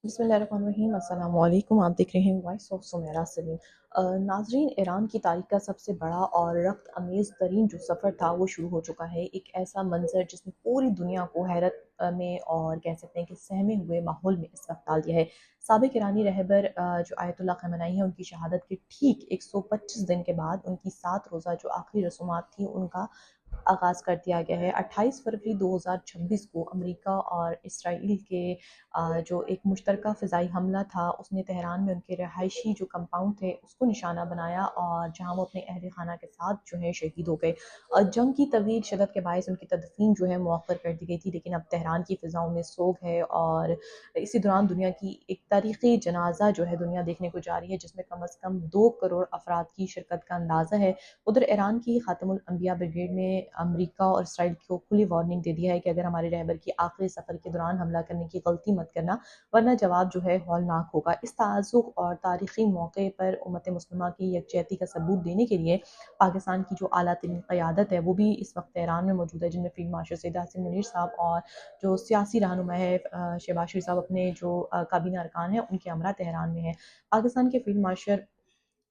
बिस्मिल्लाहिर्रहमानिर्रहीम। अस्सलाम वालेकुम। आप देख रहे हैं वॉइस ऑफ सुमेरा सलीम। नाजरीन, ईरान की तारीख का सबसे बड़ा और रक्त अमेज़ तरीन जो सफ़र था वो शुरू हो चुका है। एक ऐसा मंजर जिसने पूरी दुनिया को हैरत में और कह सकते हैं कि सहमे हुए माहौल में इस वक्त डाल दिया है। साबिक ईरानी रहबर जो आयतुल्लाह खamenei है, उनकी शहादत के ठीक 125 दिन के बाद उनकी 7 रोज़ा जो आखिरी रसूमात थी उनका आगाज़ कर दिया गया है। 28 फरवरी 2026 को अमेरिका और इसराइल के जो एक मुश्तरका फ़िज़ाई हमला था, उसने तेहरान में उनके रहायशी जो कंपाउंड थे उसको निशाना बनाया और जहाँ वो अपने अहल खाना के साथ जो है शहीद हो गए। जंग की तवील शिद्दत के बायस उनकी तदफ़ीन जो है मौख़र कर दी गई थी, लेकिन अब तेहरान की फ़िज़ाओं में सोग है और इसी दौरान दुनिया की एक तारीख़ी जनाज़ा जो है दुनिया देखने को जा रही है, जिसमें कम अज़ कम 2 करोड़ अफ़राद की शिरकत का अंदाज़ा है। उधर ईरान की ख़ातमुल अंबिया ब्रिगेड ने अमेरिका और इसराइल को खुली वार्निंग दे दिया है कि अगर हमारे रहबर की आखिरी सफ़र के दौरान हमला करने की गलती मत करना, वरना जवाब जो है हौलनाक होगा। इस ताज़ुक और तारीख़ी मौके पर उम्मत मुस्लिमा की यकजहती का सबूत देने के लिए पाकिस्तान की जो आला तरीन क़यादत है वो भी इस वक्त तेहरान में मौजूद है, जिनमें फ़ील्ड मार्शल सैयद हसन मुनीर साहब और जो सियासी रहनुमा है शहबाज शरीफ साहब अपने जो काबीना अरकान हैं उनके हमरा तेहरान में है। पाकिस्तान के फ़ील्ड मार्शल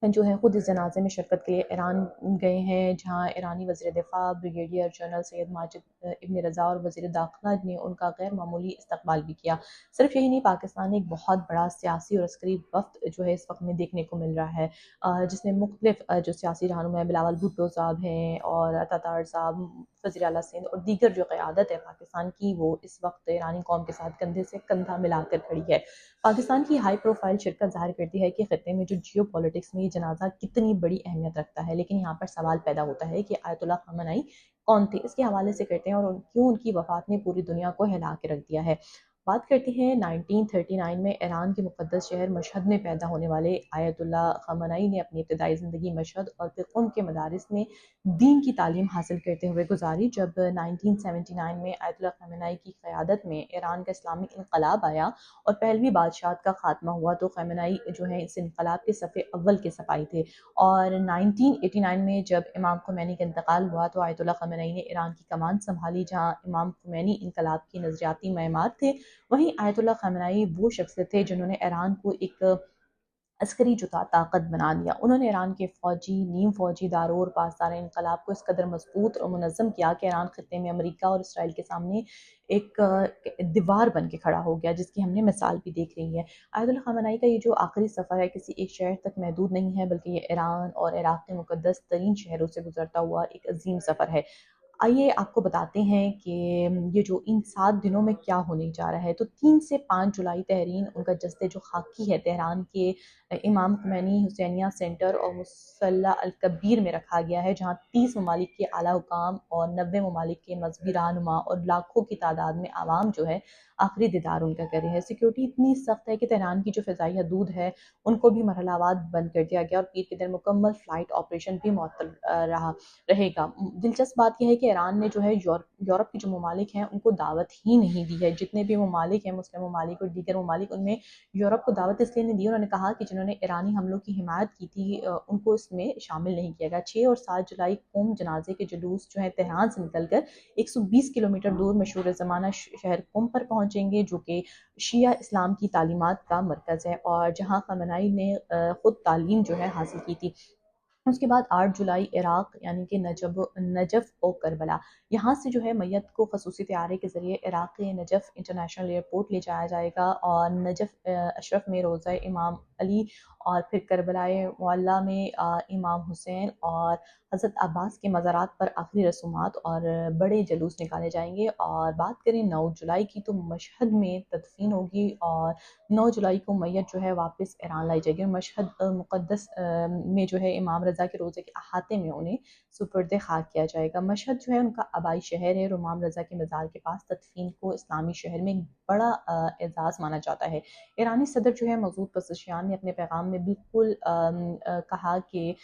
जो है खुद इस जनाजे में शिरकत के लिए ईरान गए हैं, जहाँ ईरानी वज़ीर दिफ़ा ब्रिगेडियर जनरल सैयद माजिद इब्न रज़ा और वज़ीर दाखिला ने उनका गैर मामूली इस्तकबाल भी किया। सिर्फ यही नहीं, पाकिस्तान में एक बहुत बड़ा सियासी और अस्करी वफ़्द जो है इस वक्त में देखने को मिल रहा है, जिसमें मुख्तलिफ जो सियासी रहनुमा है, बिलावल भुट्टो साहब हैं और अतातार साहब, वज़ीर आला सिंध और दीगर जो क़यादत है पाकिस्तान की, वो इस वक्त ईरानी कौम के साथ कंधे से कंधा मिलाकर खड़ी है। पाकिस्तान की हाई प्रोफाइल शिरकत ज़ाहिर करती है कि ख़त्े में जो जियो पॉलिटिक्स में ये जनाजा कितनी बड़ी अहमियत रखता है। लेकिन यहाँ पर सवाल पैदा होता है कि आयतुल्लाह खamenei कौन थे? इसके हवाले से करते हैं और क्यों उनकी वफ़ात ने पूरी दुनिया को हिला के रख दिया है। बात करते हैं 1939 में ईरान के मुक़द्दस शहर मशहद में पैदा होने वाले आयतुल्लाह खamenei ने अपनी इब्तिदाई ज़िंदगी मशहद और फिर क़ुम के मदारिस में दीन की तालीम हासिल करते हुए गुजारी। जब 1979 में आयतुल्लाह खamenei की क़यादत में ईरान का इस्लामी इनक़लाब आया और पहलवी बादशाहत का खात्मा हुआ, तो खamenei जो है इस इनक़लाब के सफ़े अव्वल के सिपाही थे। और 1989 में जब इमाम ख़ुमैनी का इंतकाल हुआ, तो आयतुल्लाह खamenei ने ईरान की कमान संभाली, जहाँ इमाम ख़ुमैनी इनक़लाब के नज़रियाती मैमार थे। वहीं आयतुल्लाह खamenei वो शख्सियत थे जिन्होंने ईरान को एक अस्करी जो था ताकत बना दिया। उन्होंने ईरान के फ़ौजी, नीम फ़ौजी इदारों और पासदार इनक़लाब को इस कदर मज़बूत और मुनज़्ज़म किया कि ईरान ख़ित्ते में अमेरिका और इसराइल के सामने एक दीवार बन के खड़ा हो गया, जिसकी हमने मिसाल भी देख रही है। आयतुल्लाह खamenei का ये जो आखिरी सफ़र है किसी एक शहर तक महदूद नहीं है, बल्कि ये ईरान और इराक़ के मुक़द्दस तरीन शहरों से गुज़रता हुआ एक अज़ीम सफ़र है। आइए आपको बताते हैं कि ये जो इन 7 दिनों में क्या होने जा रहा है। तो 3 से 5 जुलाई तहरीन उनका जस्ते जो खाकी है तेहरान के इमाम ख़ुमैनी हुसैनिया सेंटर और मुसल्ला अल कबीर में रखा गया है, जहाँ 30 ममालिक के आला हुकाम और 90 ममालिक के मज़हबी रहनुमा और लाखों की तादाद में आवाम जो है आखिरी दीदार उनका कर रहे हैं। सिक्योरिटी इतनी सख्त है कि तेहरान की जो फ़िज़ाई हदूद है उनको भी मरहलावार बंद कर दिया गया और पीर के दिन मुकम्मल फ़्लाइट ऑपरेशन भी मुअत्तल रहेगा। दिलचस्प बात यह है कि ईरान ने जो है यूरोप के जो ममालिक हैं उनको दावत ही नहीं दी है। जितने भी ममालिक हैं, मुस्लिम ममालिक और दीगर ममालिक, उनमें यूरोप को दावत इसलिए नहीं दी। उन्होंने कहा कि जिन्होंने ईरानी हमलों की हिमायत की थी उनको इसमें शामिल नहीं किया गया। 6 और 7 जुलाई क़ुम जनाजे के जुलूस जो है तेहरान से निकलकर 120 किलोमीटर दूर मशहूर ज़माना शहर क़ुम पर पहुँचेंगे, जो कि शिया इस्लाम की तालीमात का मरकज़ है और जहाँ खamenei ने खुद तालीम जो है हासिल की थी। उसके बाद 8 जुलाई इराक़ यानी कि नजफ़ और करबला, यहाँ से जो है मैयत को ख़ुसूसी तैयारे के ज़रिए इराक़ के नजफ़ इंटरनेशनल एयरपोर्ट ले जाया जाएगा और नजफ़ अशरफ में रोज़ा इमाम अली और फिर करबलाए मुअल्ला में इमाम हुसैन और हज़रत अब्बास के मज़ारात पर आखिरी रसूमात और बड़े जुलूस निकाले जाएंगे। और बात करें 9 जुलाई की, तो मशहद में तदफ़ीन होगी और 9 जुलाई को मैयत जो है वापस ईरान लाई जाएगी। मशहद मुक़द्दस में जो है इमाम रज़ा के रोज़े के अहाते में उन्हें सुपुर्द खाक किया जाएगा। मशहद जो है उनका आबाई शहर है और इमाम रज़ा के मज़ार के पास तदफ़ीन को इस्लामी शहर में एक बड़ा एज़ाज़ माना जाता है। ईरानी सदर जो है मसूद पज़ेश्कियान ने अपने पैगाम में बिल्कुल कहा कि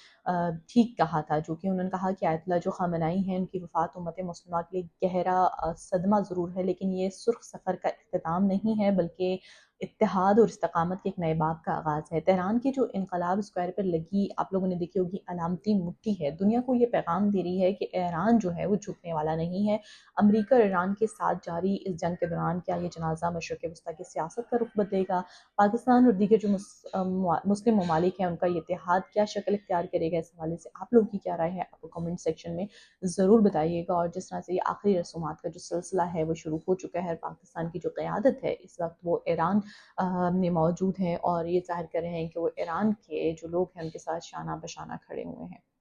ठीक कहा था, जो कि उन्होंने कहा कि आयतुल्लाह जो खamenei हैं उनकी वफ़ात उम्मत मुस्लिमा के लिए गहरा सदमा ज़रूर है, लेकिन ये सुर्ख़ सफ़र का इख्तिताम नहीं है, बल्कि اتحاد اور استقامت کے ایک نئے باب کا آغاز ہے۔ تہران کی جو انقلاب اسکوائر پر لگی آپ لوگوں نے دیکھی ہوگی علامتی مٹی ہے، دنیا کو یہ پیغام دے رہی ہے کہ ایران جو ہے وہ جھکنے والا نہیں ہے۔ امریکہ اور ایران کے ساتھ جاری اس جنگ کے دوران کیا یہ جنازہ مشرق وسطیٰ کی سیاست کا رخ بدلے گا؟ پاکستان اور دیگر جو مسلم ممالک ہیں ان کا یہ اتحاد کیا شکل اختیار کرے گا؟ اس حوالے سے آپ لوگوں کی کیا رائے ہے؟ آپ کو کمنٹ سیکشن میں ضرور بتائیے گا۔ اور جس طرح سے یہ آخری رسومات کا جو سلسلہ ہے وہ شروع ہو چکا ہے، پاکستان کی جو قیادت ہے اس وقت وہ ایران میں موجود ہیں اور یہ ظاہر کر رہے ہیں کہ وہ ایران کے جو لوگ ہیں ان کے ساتھ شانہ بشانہ کھڑے ہوئے ہیں۔